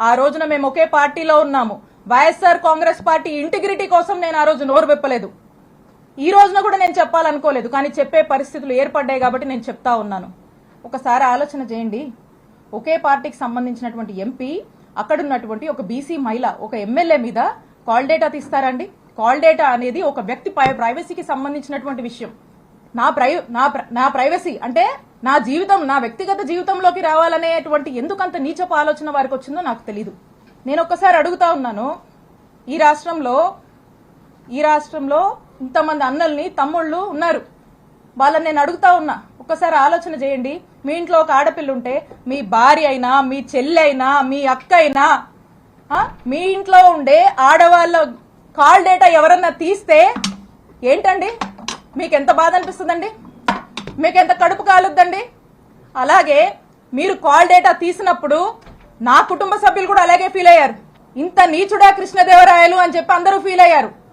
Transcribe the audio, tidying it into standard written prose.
ఆ రోజున మేము ఒకే పార్టీలో ఉన్నాము. వైఎస్ఆర్ కాంగ్రెస్ పార్టీ ఇంటిగ్రిటీ కోసం నేను ఆ రోజు నోరు విప్పలేదు. ఈ రోజున కూడా నేను చెప్పాలనుకోలేదు, కానీ చెప్పే పరిస్థితులు ఏర్పడ్డాయి కాబట్టి నేను చెప్తా ఉన్నాను. ఒకసారి ఆలోచన చేయండి. ఒకే పార్టీకి సంబంధించినటువంటి ఎంపీ, అక్కడున్నటువంటి ఒక బీసీ మహిళ, ఒక ఎమ్మెల్యే మీద కాల్ డేటా తీస్తారండి? కాల్ డేటా అనేది ఒక వ్యక్తి ప్రైవసీకి సంబంధించినటువంటి విషయం. నా ప్రైవసీ అంటే నా జీవితం, నా వ్యక్తిగత జీవితంలోకి రావాలనేటువంటి ఎందుకంత నీచపు ఆలోచన వారికి వచ్చిందో నాకు తెలీదు. నేను ఒక్కసారి అడుగుతా ఉన్నాను, ఈ రాష్ట్రంలో ఇంతమంది అన్నల్ని, తమ్ముళ్ళు ఉన్నారు, వాళ్ళని నేను అడుగుతా ఉన్నా, ఒక్కసారి ఆలోచన చేయండి. మీ ఇంట్లో ఒక ఆడపిల్ల ఉంటే, మీ భార్య అయినా, మీ చెల్లి అయినా, మీ అక్క అయినా, మీ ఇంట్లో ఉండే ఆడవాళ్ళ కాల్ డేటా ఎవరన్నా తీస్తే ఏంటండి? మీకెంత బాధ అనిపిస్తుందండి? మీకెంత కడుపు కాలుద్దండి? అలాగే మీరు కాల్ డేటా తీసినప్పుడు నా కుటుంబ సభ్యులు కూడా అలాగే ఫీల్ అయ్యారు. ఇంత నీచుడా కృష్ణదేవరాయలు అని చెప్పి అందరూ ఫీల్ అయ్యారు.